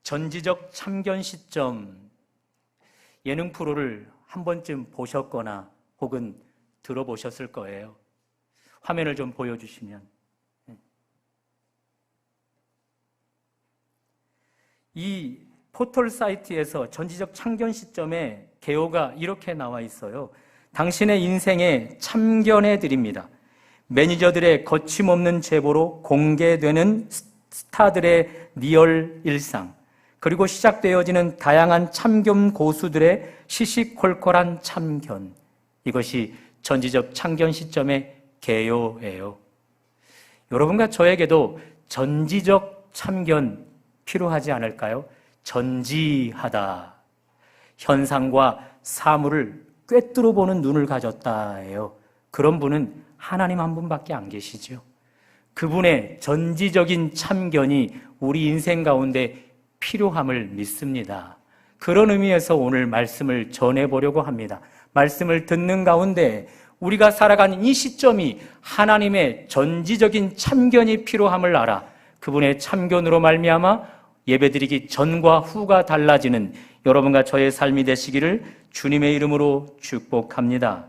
전지적 참견 시점 예능 프로를 한 번쯤 보셨거나 혹은 들어보셨을 거예요. 화면을 좀 보여주시면. 이 포털 사이트에서 전지적 참견 시점의 개요가 이렇게 나와 있어요. 당신의 인생에 참견해 드립니다. 매니저들의 거침없는 제보로 공개되는 스타들의 리얼 일상, 그리고 시작되어지는 다양한 참견 고수들의 시시콜콜한 참견, 이것이 전지적 참견 시점의 개요예요. 여러분과 저에게도 전지적 참견 필요하지 않을까요? 전지하다, 현상과 사물을 꿰뚫어 보는 눈을 가졌다예요. 그런 분은 하나님 한 분밖에 안 계시죠. 그분의 전지적인 참견이 우리 인생 가운데 필요함을 믿습니다. 그런 의미에서 오늘 말씀을 전해보려고 합니다. 말씀을 듣는 가운데 우리가 살아가는 이 시점이 하나님의 전지적인 참견이 필요함을 알아 그분의 참견으로 말미암아 예배드리기 전과 후가 달라지는 여러분과 저의 삶이 되시기를 주님의 이름으로 축복합니다.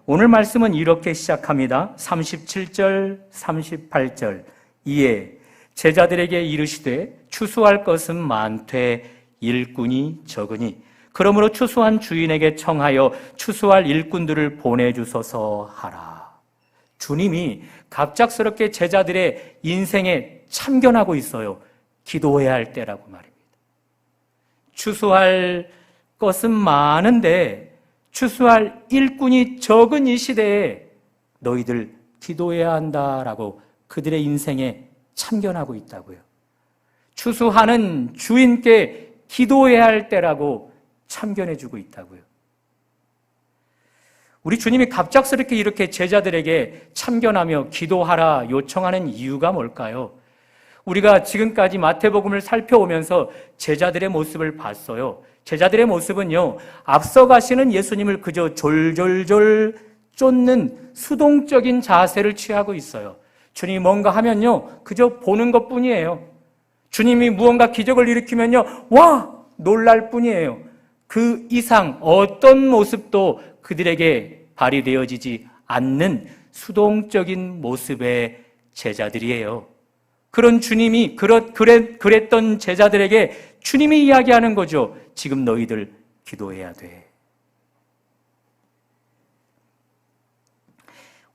오늘 말씀은 이렇게 시작합니다. 37절, 38절. 이에 제자들에게 이르시되 추수할 것은 많되 일꾼이 적으니 그러므로 추수한 주인에게 청하여 추수할 일꾼들을 보내주소서 하라. 주님이 갑작스럽게 제자들의 인생에 참견하고 있어요. 기도해야 할 때라고 말입니다. 추수할 것은 많은데 추수할 일꾼이 적은 이 시대에 너희들 기도해야 한다라고 그들의 인생에 참견하고 있다고요. 추수하는 주인께 기도해야 할 때라고 참견해주고 있다고요. 우리 주님이 갑작스럽게 이렇게 제자들에게 참견하며 기도하라 요청하는 이유가 뭘까요? 우리가 지금까지 마태복음을 살펴오면서 제자들의 모습을 봤어요. 제자들의 모습은요, 앞서가시는 예수님을 그저 졸졸졸 쫓는 수동적인 자세를 취하고 있어요. 주님이 뭔가 하면요, 그저 보는 것 뿐이에요. 주님이 무언가 기적을 일으키면요, 와! 놀랄 뿐이에요. 그 이상 어떤 모습도 그들에게 발휘되어지지 않는 수동적인 모습의 제자들이에요. 그런 주님이 그랬던 제자들에게 주님이 이야기하는 거죠. 지금 너희들 기도해야 돼.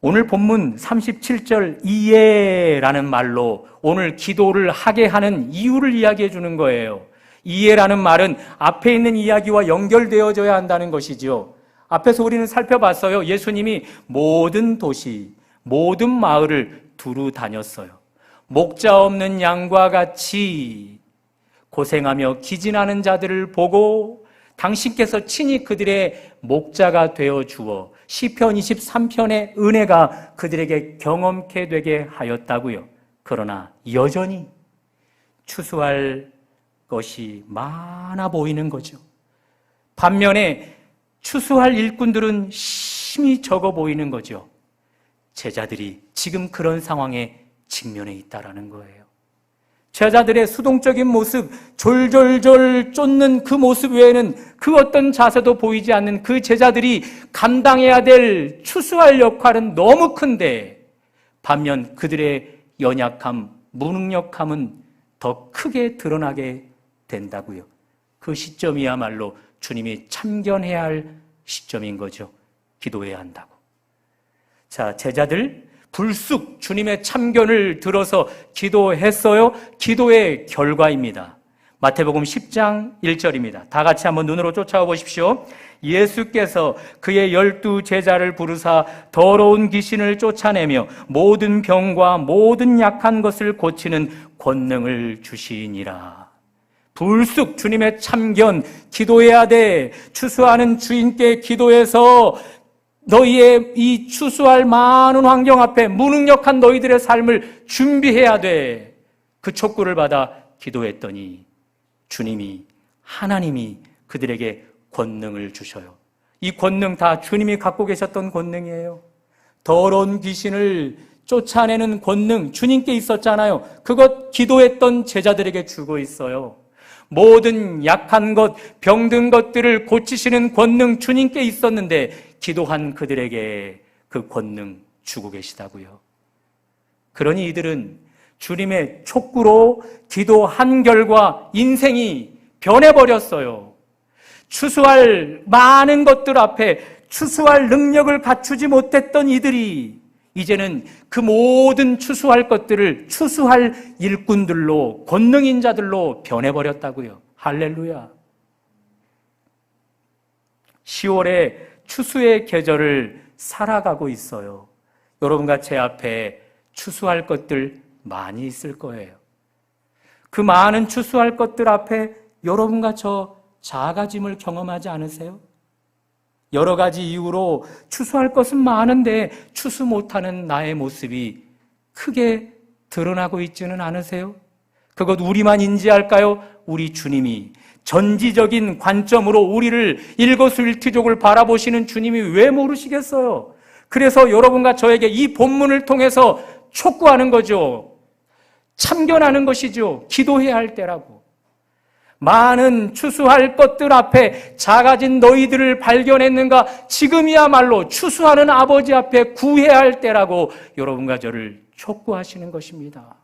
오늘 본문 37절 이해라는 말로 오늘 기도를 하게 하는 이유를 이야기해 주는 거예요. 이해라는 말은 앞에 있는 이야기와 연결되어져야 한다는 것이죠. 앞에서 우리는 살펴봤어요. 예수님이 모든 도시, 모든 마을을 두루 다녔어요. 목자 없는 양과 같이 고생하며 기진하는 자들을 보고 당신께서 친히 그들의 목자가 되어 주어 시편 23편의 은혜가 그들에게 경험케 되게 하였다고요. 그러나 여전히 추수할 것이 많아 보이는 거죠. 반면에 추수할 일꾼들은 심히 적어 보이는 거죠. 제자들이 지금 그런 상황에 직면해 있다라는 거예요. 제자들의 수동적인 모습, 졸졸졸 쫓는 그 모습 외에는 그 어떤 자세도 보이지 않는 그 제자들이 감당해야 될 추수할 역할은 너무 큰데 반면 그들의 연약함, 무능력함은 더 크게 드러나게 된다고요. 그 시점이야말로 주님이 참견해야 할 시점인 거죠. 기도해야 한다고. 자, 제자들 불쑥 주님의 참견을 들어서 기도했어요. 기도의 결과입니다. 마태복음 10장 1절입니다. 다 같이 한번 눈으로 쫓아와 보십시오. 예수께서 그의 12 제자를 부르사 더러운 귀신을 쫓아내며 모든 병과 모든 약한 것을 고치는 권능을 주시니라. 불쑥 주님의 참견, 기도해야 돼. 추수하는 주인께 기도해서 너희의 이 추수할 많은 환경 앞에 무능력한 너희들의 삶을 준비해야 돼. 그 촉구를 받아 기도했더니 주님이, 하나님이 그들에게 권능을 주셔요. 이 권능 다 주님이 갖고 계셨던 권능이에요. 더러운 귀신을 쫓아내는 권능 주님께 있었잖아요. 그것 기도했던 제자들에게 주고 있어요. 모든 약한 것, 병든 것들을 고치시는 권능 주님께 있었는데 기도한 그들에게 그 권능 주고 계시다고요. 그러니 이들은 주님의 촉구로 기도한 결과 인생이 변해버렸어요. 추수할 많은 것들 앞에 추수할 능력을 갖추지 못했던 이들이 이제는 그 모든 추수할 것들을 추수할 일꾼들로, 권능인자들로 변해버렸다고요. 할렐루야. 10월에 추수의 계절을 살아가고 있어요. 여러분과 제 앞에 추수할 것들 많이 있을 거예요. 그 많은 추수할 것들 앞에 여러분과 저 작아짐을 경험하지 않으세요? 여러 가지 이유로 추수할 것은 많은데 추수 못하는 나의 모습이 크게 드러나고 있지는 않으세요? 그것 우리만 인지할까요? 우리 주님이 전지적인 관점으로 우리를 일거수일투족을 바라보시는 주님이 왜 모르시겠어요? 그래서 여러분과 저에게 이 본문을 통해서 촉구하는 거죠. 참견하는 것이죠. 기도해야 할 때라고. 많은 추수할 것들 앞에 작아진 너희들을 발견했는가? 지금이야말로 추수하는 아버지 앞에 구해야 할 때라고 여러분과 저를 촉구하시는 것입니다.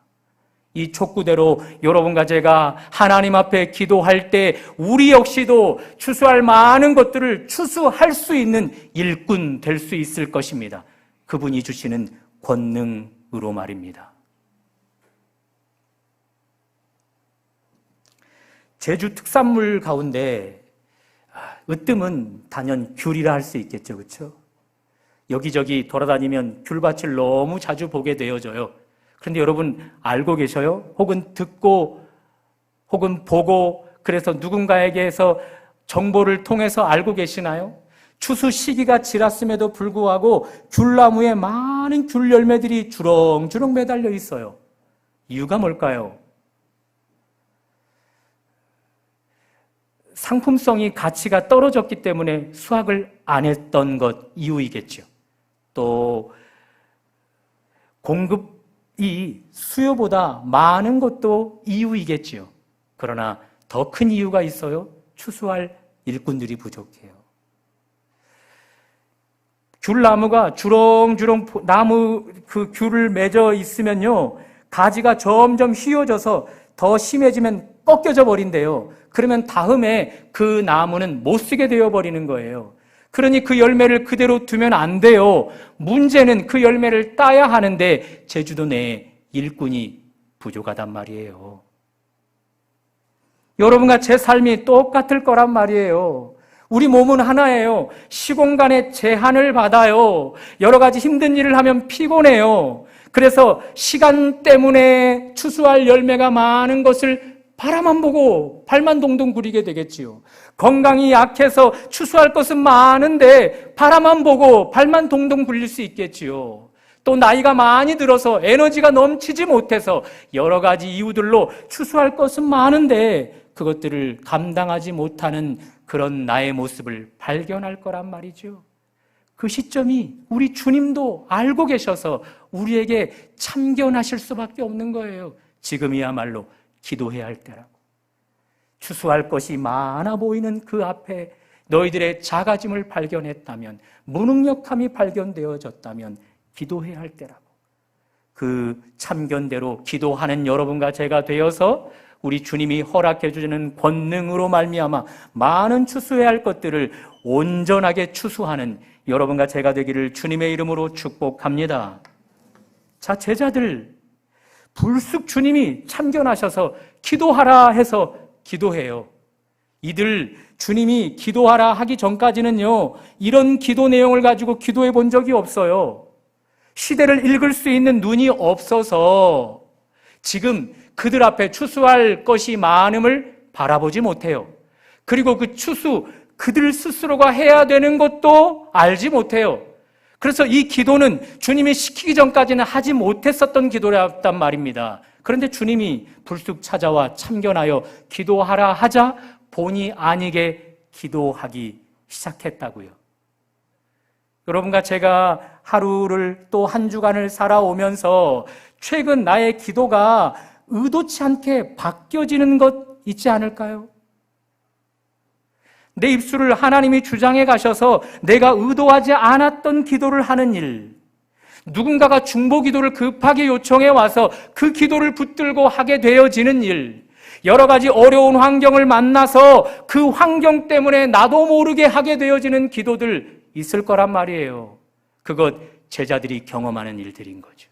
이 촉구대로 여러분과 제가 하나님 앞에 기도할 때 우리 역시도 추수할 많은 것들을 추수할 수 있는 일꾼 될 수 있을 것입니다. 그분이 주시는 권능으로 말입니다. 제주 특산물 가운데 으뜸은 단연 귤이라 할 수 있겠죠. 그렇죠? 여기저기 돌아다니면 귤밭을 너무 자주 보게 되어져요. 그런데 여러분 알고 계셔요? 혹은 듣고 혹은 보고 그래서 누군가에게서 정보를 통해서 알고 계시나요? 추수 시기가 지났음에도 불구하고 귤나무에 많은 귤 열매들이 주렁주렁 매달려 있어요. 이유가 뭘까요? 상품성이 가치가 떨어졌기 때문에 수확을 안 했던 것 이유이겠죠. 또 공급이 수요보다 많은 것도 이유이겠지요. 그러나 더 큰 이유가 있어요. 추수할 일꾼들이 부족해요. 귤나무가 주렁주렁 나무 그 귤을 맺어 있으면요, 가지가 점점 휘어져서 더 심해지면 꺾여져 버린대요. 그러면 다음에 그 나무는 못 쓰게 되어 버리는 거예요. 그러니 그 열매를 그대로 두면 안 돼요. 문제는 그 열매를 따야 하는데 제주도 내에 일꾼이 부족하단 말이에요. 여러분과 제 삶이 똑같을 거란 말이에요. 우리 몸은 하나예요. 시공간의 제한을 받아요. 여러 가지 힘든 일을 하면 피곤해요. 그래서 시간 때문에 추수할 열매가 많은 것을 바라만 보고 발만 동동 구리게 되겠지요. 건강이 약해서 추수할 것은 많은데 바라만 보고 발만 동동 굴릴 수 있겠지요. 또 나이가 많이 들어서 에너지가 넘치지 못해서 여러 가지 이유들로 추수할 것은 많은데 그것들을 감당하지 못하는 그런 나의 모습을 발견할 거란 말이죠. 그 시점이 우리 주님도 알고 계셔서 우리에게 참견하실 수밖에 없는 거예요. 지금이야말로 기도해야 할 때라고. 추수할 것이 많아 보이는 그 앞에 너희들의 작아짐을 발견했다면, 무능력함이 발견되어졌다면 기도해야 할 때라고. 그 참견대로 기도하는 여러분과 제가 되어서 우리 주님이 허락해 주시는 권능으로 말미암아 많은 추수해야 할 것들을 온전하게 추수하는 여러분과 제가 되기를 주님의 이름으로 축복합니다. 자, 제자들 불쑥 주님이 참견하셔서 기도하라 해서 기도해요. 이들 주님이 기도하라 하기 전까지는요, 이런 기도 내용을 가지고 기도해 본 적이 없어요. 시대를 읽을 수 있는 눈이 없어서 지금 그들 앞에 추수할 것이 많음을 바라보지 못해요. 그리고 그 추수, 그들 스스로가 해야 되는 것도 알지 못해요. 그래서 이 기도는 주님이 시키기 전까지는 하지 못했었던 기도였단 말입니다. 그런데 주님이 불쑥 찾아와 참견하여 기도하라 하자 본의 아니게 기도하기 시작했다고요. 여러분과 제가 하루를 또 한 주간을 살아오면서 최근 나의 기도가 의도치 않게 바뀌어지는 것 있지 않을까요? 내 입술을 하나님이 주장해 가셔서 내가 의도하지 않았던 기도를 하는 일, 누군가가 중보 기도를 급하게 요청해 와서 그 기도를 붙들고 하게 되어지는 일, 여러 가지 어려운 환경을 만나서 그 환경 때문에 나도 모르게 하게 되어지는 기도들 있을 거란 말이에요. 그것 제자들이 경험하는 일들인 거죠.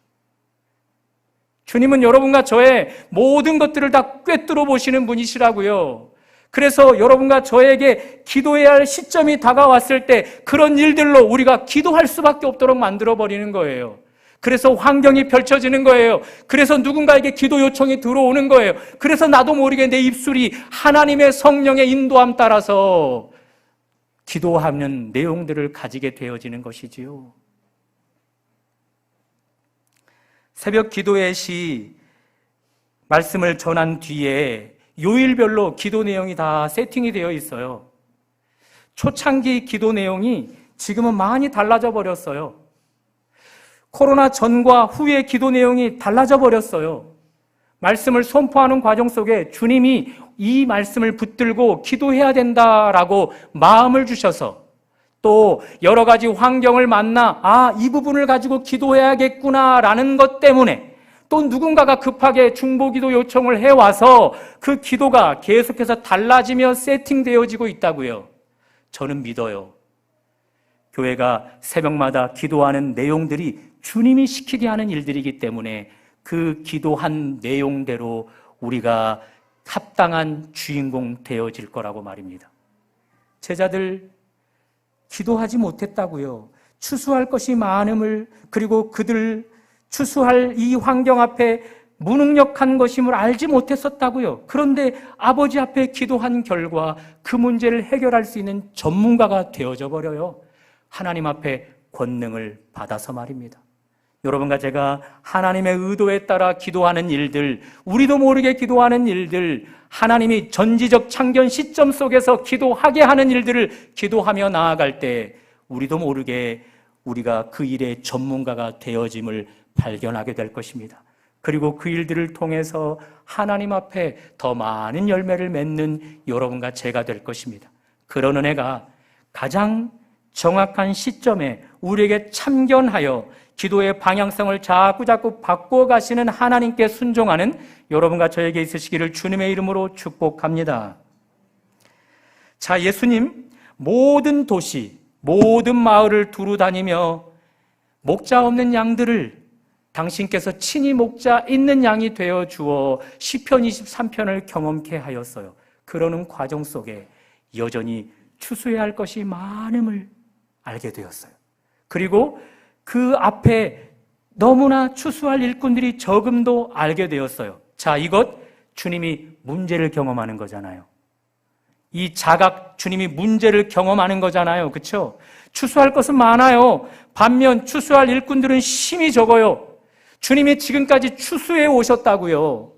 주님은 여러분과 저의 모든 것들을 다 꿰뚫어 보시는 분이시라고요. 그래서 여러분과 저에게 기도해야 할 시점이 다가왔을 때 그런 일들로 우리가 기도할 수밖에 없도록 만들어버리는 거예요. 그래서 환경이 펼쳐지는 거예요. 그래서 누군가에게 기도 요청이 들어오는 거예요. 그래서 나도 모르게 내 입술이 하나님의 성령의 인도함 따라서 기도하는 내용들을 가지게 되어지는 것이지요. 새벽 기도회 시 말씀을 전한 뒤에 요일별로 기도 내용이 다 세팅이 되어 있어요. 초창기 기도 내용이 지금은 많이 달라져 버렸어요. 코로나 전과 후의 기도 내용이 달라져 버렸어요. 말씀을 선포하는 과정 속에 주님이 이 말씀을 붙들고 기도해야 된다라고 마음을 주셔서 또 여러 가지 환경을 만나 이 부분을 가지고 기도해야겠구나라는 것 때문에 또 누군가가 급하게 중보기도 요청을 해와서 그 기도가 계속해서 달라지며 세팅되어지고 있다고요. 저는 믿어요. 교회가 새벽마다 기도하는 내용들이 주님이 시키게 하는 일들이기 때문에 그 기도한 내용대로 우리가 합당한 주인공 되어질 거라고 말입니다. 제자들 기도하지 못했다고요. 추수할 것이 많음을, 그리고 그들 추수할 이 환경 앞에 무능력한 것임을 알지 못했었다고요. 그런데 아버지 앞에 기도한 결과 그 문제를 해결할 수 있는 전문가가 되어져 버려요. 하나님 앞에 권능을 받아서 말입니다. 여러분과 제가 하나님의 의도에 따라 기도하는 일들, 우리도 모르게 기도하는 일들, 하나님이 전지적 창견 시점 속에서 기도하게 하는 일들을 기도하며 나아갈 때 우리도 모르게 우리가 그 일의 전문가가 되어짐을 발견하게 될 것입니다. 그리고 그 일들을 통해서 하나님 앞에 더 많은 열매를 맺는 여러분과 제가 될 것입니다. 그런 은혜가 가장 정확한 시점에 우리에게 참견하여 기도의 방향성을 자꾸 바꾸어 가시는 하나님께 순종하는 여러분과 저에게 있으시기를 주님의 이름으로 축복합니다. 자, 예수님 모든 도시, 모든 마을을 두루 다니며 목자 없는 양들을 당신께서 친히 목자 있는 양이 되어 주어 시편 23편을 경험케 하였어요. 그러는 과정 속에 여전히 추수해야 할 것이 많음을 알게 되었어요. 그리고 그 앞에 너무나 추수할 일꾼들이 적음도 알게 되었어요. 자, 이것 주님이 문제를 경험하는 거잖아요. 이 자각 주님이 문제를 경험하는 거잖아요. 그렇죠? 추수할 것은 많아요. 반면 추수할 일꾼들은 심히 적어요. 주님이 지금까지 추수해 오셨다고요.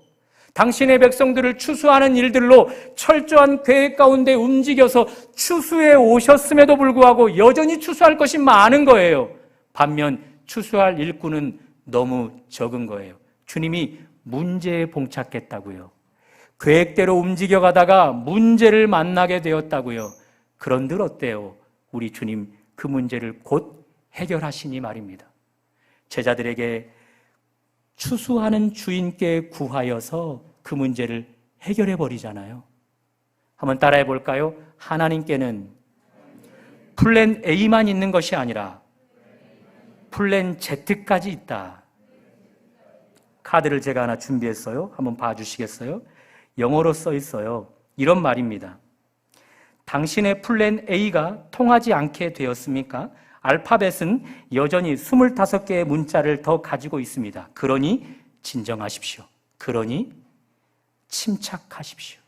당신의 백성들을 추수하는 일들로 철저한 계획 가운데 움직여서 추수해 오셨음에도 불구하고 여전히 추수할 것이 많은 거예요. 반면 추수할 일꾼은 너무 적은 거예요. 주님이 문제에 봉착했다고요. 계획대로 움직여가다가 문제를 만나게 되었다고요. 그런들 어때요? 우리 주님 그 문제를 곧 해결하시니 말입니다. 제자들에게 추수하는 주인께 구하여서 그 문제를 해결해 버리잖아요. 한번 따라해 볼까요? 하나님께는 플랜 A만 있는 것이 아니라 플랜 Z까지 있다. 카드를 제가 하나 준비했어요. 한번 봐주시겠어요? 영어로 써 있어요. 이런 말입니다. 당신의 플랜 A가 통하지 않게 되었습니까? 알파벳은 여전히 25개의 문자를 더 가지고 있습니다. 그러니 진정하십시오. 그러니 침착하십시오.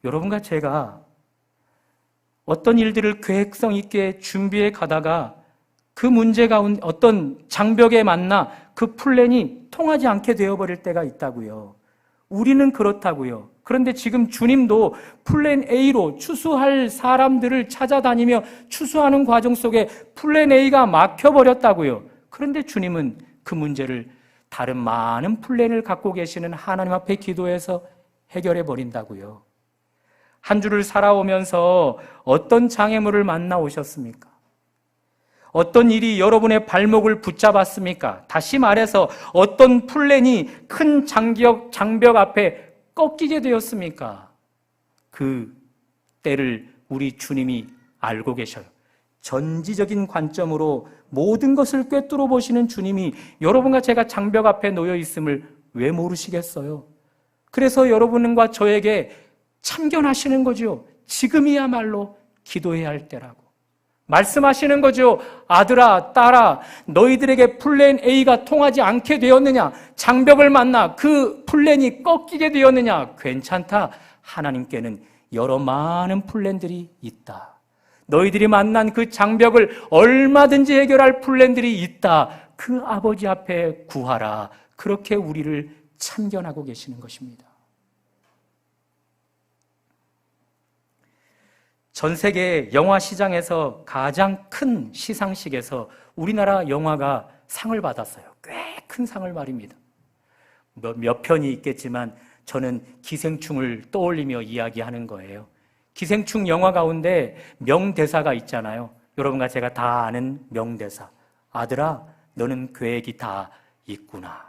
여러분과 제가 어떤 일들을 계획성 있게 준비해 가다가 그 문제 가운데 어떤 장벽에 만나 그 플랜이 통하지 않게 되어버릴 때가 있다고요. 우리는 그렇다고요. 그런데 지금 주님도 플랜 A로 추수할 사람들을 찾아다니며 추수하는 과정 속에 플랜 A가 막혀버렸다고요. 그런데 주님은 그 문제를 다른 많은 플랜을 갖고 계시는 하나님 앞에 기도해서 해결해 버린다고요. 한 주를 살아오면서 어떤 장애물을 만나 오셨습니까? 어떤 일이 여러분의 발목을 붙잡았습니까? 다시 말해서 어떤 플랜이 큰 장벽 앞에 꺾이게 되었습니까? 그 때를 우리 주님이 알고 계셔요. 전지적인 관점으로 모든 것을 꿰뚫어 보시는 주님이 여러분과 제가 장벽 앞에 놓여 있음을 왜 모르시겠어요? 그래서 여러분과 저에게 참견하시는 거죠. 지금이야말로 기도해야 할 때라고. 말씀하시는 거죠. 아들아, 딸아, 너희들에게 플랜 A가 통하지 않게 되었느냐? 장벽을 만나 그 플랜이 꺾이게 되었느냐? 괜찮다. 하나님께는 여러 많은 플랜들이 있다. 너희들이 만난 그 장벽을 얼마든지 해결할 플랜들이 있다. 그 아버지 앞에 구하라. 그렇게 우리를 참견하고 계시는 것입니다. 전 세계 영화 시장에서 가장 큰 시상식에서 우리나라 영화가 상을 받았어요. 꽤 큰 상을 말입니다. 몇 편이 있겠지만 저는 기생충을 떠올리며 이야기하는 거예요. 기생충 영화 가운데 명대사가 있잖아요. 여러분과 제가 다 아는 명대사. 아들아, 너는 계획이 다 있구나.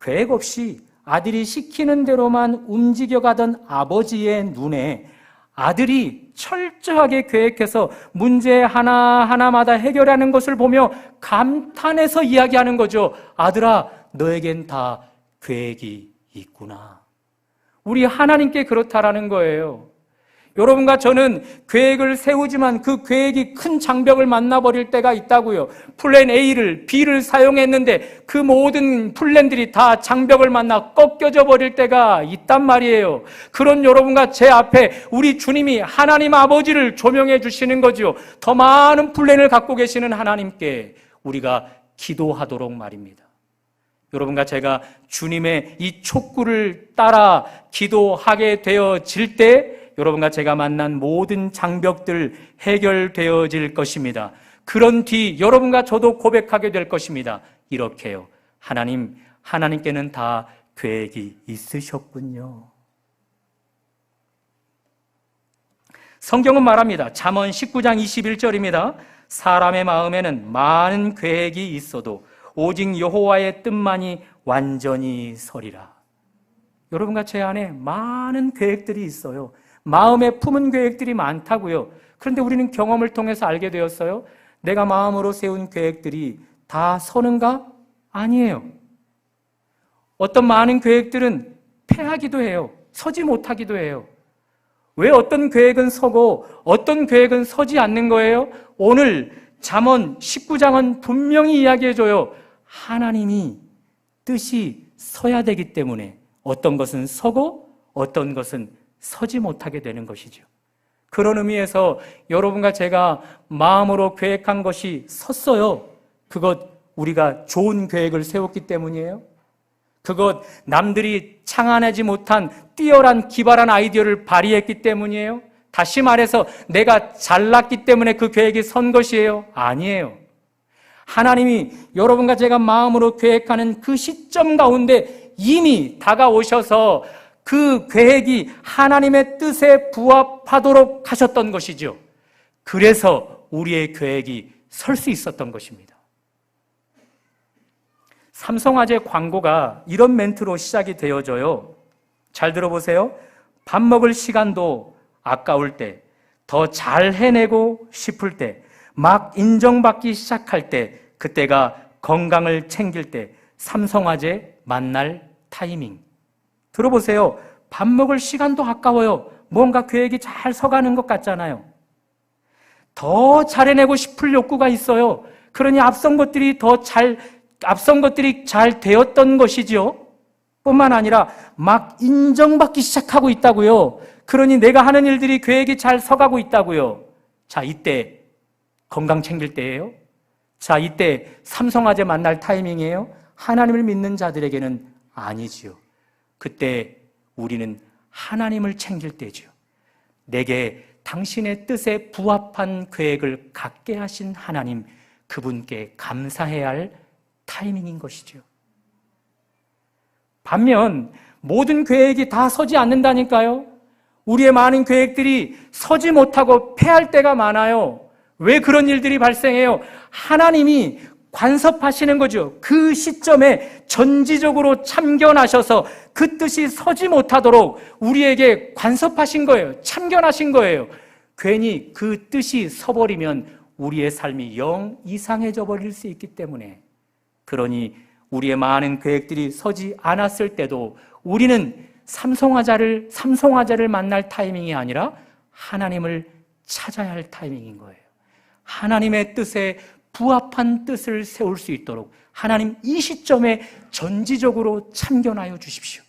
계획 없이 아들이 시키는 대로만 움직여가던 아버지의 눈에 아들이 철저하게 계획해서 문제 하나하나마다 해결하는 것을 보며 감탄해서 이야기하는 거죠. 아들아, 너에겐 다 계획이 있구나. 우리 하나님께 그렇다라는 거예요. 여러분과 저는 계획을 세우지만 그 계획이 큰 장벽을 만나버릴 때가 있다고요. 플랜 A를, B를 사용했는데 그 모든 플랜들이 다 장벽을 만나 꺾여져 버릴 때가 있단 말이에요. 그런 여러분과 제 앞에 우리 주님이 하나님 아버지를 조명해 주시는 거죠. 더 많은 플랜을 갖고 계시는 하나님께 우리가 기도하도록 말입니다. 여러분과 제가 주님의 이 촉구를 따라 기도하게 되어질 때 여러분과 제가 만난 모든 장벽들 해결되어질 것입니다. 그런 뒤 여러분과 저도 고백하게 될 것입니다. 이렇게요. 하나님께는 다 계획이 있으셨군요. 성경은 말합니다. 잠언 19장 21절입니다. 사람의 마음에는 많은 계획이 있어도 오직 여호와의 뜻만이 완전히 서리라. 여러분과 제 안에 많은 계획들이 있어요. 마음에 품은 계획들이 많다고요. 그런데 우리는 경험을 통해서 알게 되었어요. 내가 마음으로 세운 계획들이 다 서는가? 아니에요. 어떤 많은 계획들은 패하기도 해요. 서지 못하기도 해요. 왜 어떤 계획은 서고 어떤 계획은 서지 않는 거예요? 오늘 잠언 19장은 분명히 이야기해줘요. 하나님이 뜻이 서야 되기 때문에 어떤 것은 서고 어떤 것은 서지 못하게 되는 것이죠. 그런 의미에서 여러분과 제가 마음으로 계획한 것이 섰어요. 그것 우리가 좋은 계획을 세웠기 때문이에요. 그것 남들이 창안하지 못한 뛰어난 기발한 아이디어를 발휘했기 때문이에요. 다시 말해서 내가 잘났기 때문에 그 계획이 선 것이에요. 아니에요. 하나님이 여러분과 제가 마음으로 계획하는 그 시점 가운데 이미 다가오셔서 그 계획이 하나님의 뜻에 부합하도록 하셨던 것이죠. 그래서 우리의 계획이 설 수 있었던 것입니다. 삼성화재 광고가 이런 멘트로 시작이 되어져요. 잘 들어보세요. 밥 먹을 시간도 아까울 때, 더 잘 해내고 싶을 때, 막 인정받기 시작할 때, 그때가 건강을 챙길 때, 삼성화재 만날 타이밍. 들어보세요. 밥 먹을 시간도 아까워요. 뭔가 계획이 잘 서가는 것 같잖아요. 더 잘해내고 싶을 욕구가 있어요. 그러니 앞선 것들이 잘 되었던 것이지요. 뿐만 아니라 막 인정받기 시작하고 있다고요. 그러니 내가 하는 일들이 계획이 잘 서가고 있다고요. 자, 이때 건강 챙길 때예요. 자, 이때 삼성화재 만날 타이밍이에요. 하나님을 믿는 자들에게는 아니지요. 그때 우리는 하나님을 챙길 때죠. 내게 당신의 뜻에 부합한 계획을 갖게 하신 하나님, 그분께 감사해야 할 타이밍인 것이죠. 반면 모든 계획이 다 서지 않는다니까요. 우리의 많은 계획들이 서지 못하고 패할 때가 많아요. 왜 그런 일들이 발생해요? 하나님이 간섭하시는 거죠. 그 시점에 전지적으로 참견하셔서 그 뜻이 서지 못하도록 우리에게 간섭하신 거예요. 참견하신 거예요. 괜히 그 뜻이 서버리면 우리의 삶이 영 이상해져 버릴 수 있기 때문에, 그러니 우리의 많은 계획들이 서지 않았을 때도 우리는 삼송아자를 만날 타이밍이 아니라 하나님을 찾아야 할 타이밍인 거예요. 하나님의 뜻에 부합한 뜻을 세울 수 있도록 하나님 이 시점에 전지적으로 참견하여 주십시오.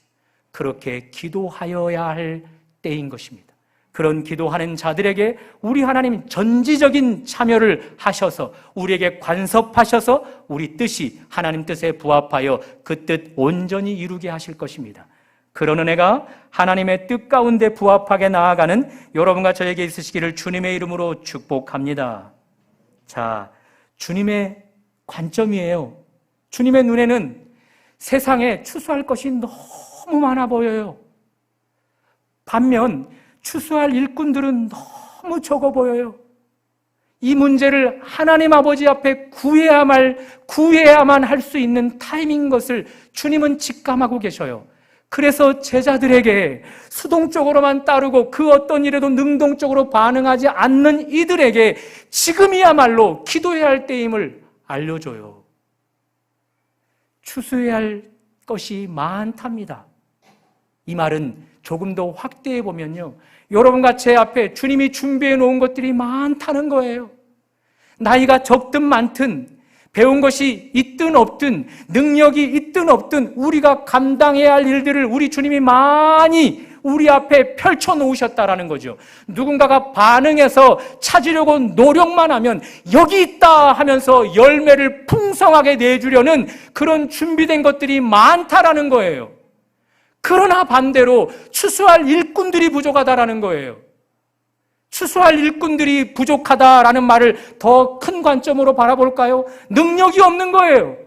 그렇게 기도하여야 할 때인 것입니다. 그런 기도하는 자들에게 우리 하나님 전지적인 참여를 하셔서 우리에게 간섭하셔서 우리 뜻이 하나님 뜻에 부합하여 그 뜻 온전히 이루게 하실 것입니다. 그런 은혜가 하나님의 뜻 가운데 부합하게 나아가는 여러분과 저에게 있으시기를 주님의 이름으로 축복합니다. 자, 주님의 관점이에요. 주님의 눈에는 세상에 추수할 것이 너무 많아 보여요. 반면 추수할 일꾼들은 너무 적어 보여요. 이 문제를 하나님 아버지 앞에 구해야만 할 수 있는 타이밍인 것을 주님은 직감하고 계셔요. 그래서 제자들에게 수동적으로만 따르고 그 어떤 일에도 능동적으로 반응하지 않는 이들에게 지금이야말로 기도해야 할 때임을 알려줘요. 추수해야 할 것이 많답니다. 이 말은 조금 더 확대해 보면요, 여러분과 제 앞에 주님이 준비해 놓은 것들이 많다는 거예요. 나이가 적든 많든, 배운 것이 있든 없든, 능력이 있든 없든 우리가 감당해야 할 일들을 우리 주님이 많이 우리 앞에 펼쳐 놓으셨다라는 거죠. 누군가가 반응해서 찾으려고 노력만 하면 여기 있다 하면서 열매를 풍성하게 내주려는 그런 준비된 것들이 많다라는 거예요. 그러나 반대로 추수할 일꾼들이 부족하다라는 거예요. 추수할 일꾼들이 부족하다라는 말을 더 큰 관점으로 바라볼까요? 능력이 없는 거예요.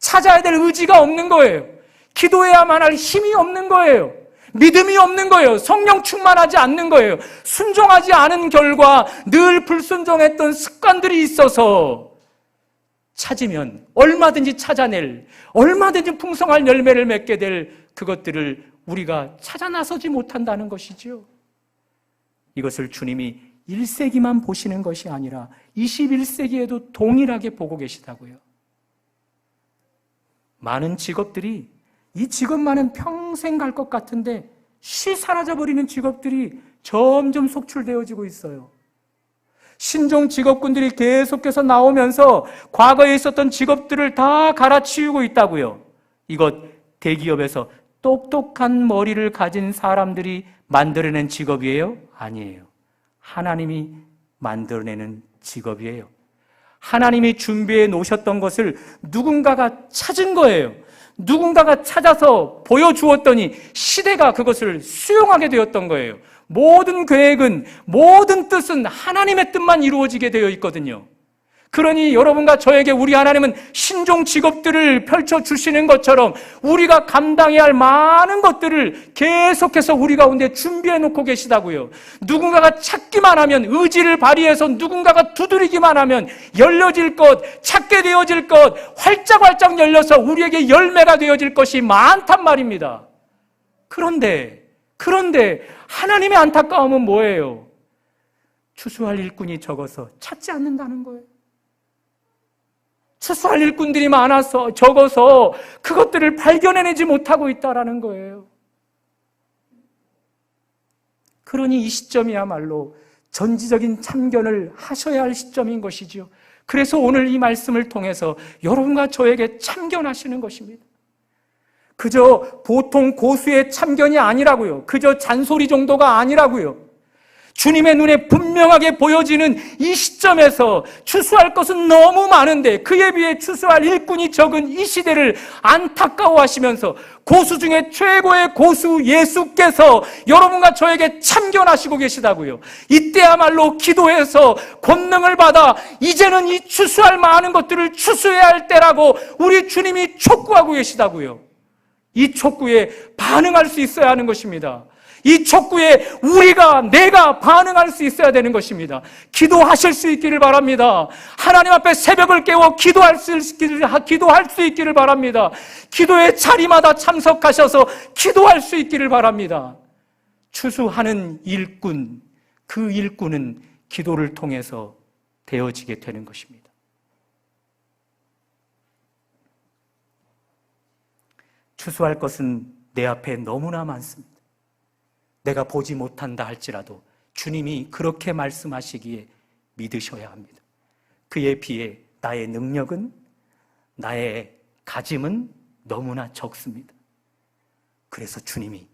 찾아야 될 의지가 없는 거예요. 기도해야만 할 힘이 없는 거예요. 믿음이 없는 거예요. 성령 충만하지 않는 거예요. 순종하지 않은 결과 늘 불순종했던 습관들이 있어서 찾으면 얼마든지 찾아낼, 얼마든지 풍성한 열매를 맺게 될 그것들을 우리가 찾아 나서지 못한다는 것이죠. 이것을 주님이 1세기만 보시는 것이 아니라 21세기에도 동일하게 보고 계시다고요. 많은 직업들이, 이 직업만은 평생 갈 것 같은데 쉬 사라져버리는 직업들이 점점 속출되어지고 있어요. 신종 직업군들이 계속해서 나오면서 과거에 있었던 직업들을 다 갈아치우고 있다고요. 이것 대기업에서 똑똑한 머리를 가진 사람들이 만들어낸 직업이에요? 아니에요. 하나님이 만들어내는 직업이에요. 하나님이 준비해 놓으셨던 것을 누군가가 찾은 거예요. 누군가가 찾아서 보여주었더니 시대가 그것을 수용하게 되었던 거예요. 모든 계획은, 모든 뜻은 하나님의 뜻만 이루어지게 되어 있거든요. 그러니 여러분과 저에게 우리 하나님은 신종 직업들을 펼쳐주시는 것처럼 우리가 감당해야 할 많은 것들을 계속해서 우리 가운데 준비해 놓고 계시다고요. 누군가가 찾기만 하면, 의지를 발휘해서 누군가가 두드리기만 하면 열려질 것, 찾게 되어질 것, 활짝활짝 열려서 우리에게 열매가 되어질 것이 많단 말입니다. 그런데 하나님의 안타까움은 뭐예요? 추수할 일꾼이 적어서 찾지 않는다는 거예요. 추수할 일꾼들이 적어서 그것들을 발견해내지 못하고 있다는 거예요. 그러니 이 시점이야말로 전지적인 참견을 하셔야 할 시점인 것이지요. 그래서 오늘 이 말씀을 통해서 여러분과 저에게 참견하시는 것입니다. 그저 보통 고수의 참견이 아니라고요. 그저 잔소리 정도가 아니라고요. 주님의 눈에 분명하게 보여지는 이 시점에서 추수할 것은 너무 많은데 그에 비해 추수할 일꾼이 적은 이 시대를 안타까워하시면서 고수 중에 최고의 고수 예수께서 여러분과 저에게 참견하시고 계시다고요. 이때야말로 기도해서 권능을 받아 이제는 이 추수할 많은 것들을 추수해야 할 때라고 우리 주님이 촉구하고 계시다고요. 이 촉구에 반응할 수 있어야 하는 것입니다. 이 촉구에 내가 반응할 수 있어야 되는 것입니다. 기도하실 수 있기를 바랍니다. 하나님 앞에 새벽을 깨워 기도할 수 있기를 바랍니다. 기도의 자리마다 참석하셔서 기도할 수 있기를 바랍니다. 추수하는 일꾼, 그 일꾼은 기도를 통해서 되어지게 되는 것입니다. 추수할 것은 내 앞에 너무나 많습니다. 내가 보지 못한다 할지라도 주님이 그렇게 말씀하시기에 믿으셔야 합니다. 그에 비해 나의 능력은, 나의 가짐은 너무나 적습니다. 그래서 주님이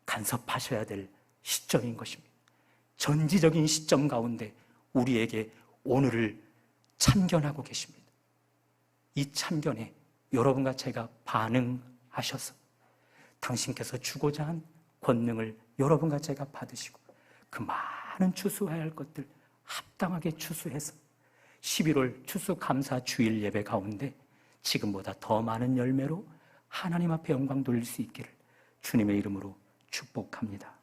간섭하셔야 될 시점인 것입니다. 전지적인 시점 가운데 우리에게 오늘을 참견하고 계십니다. 이 참견에 여러분과 제가 반응하셔서 당신께서 주고자 한 권능을 여러분과 제가 받으시고 그 많은 추수해야 할 것들 합당하게 추수해서 11월 추수감사 주일 예배 가운데 지금보다 더 많은 열매로 하나님 앞에 영광 돌릴 수 있기를 주님의 이름으로 축복합니다.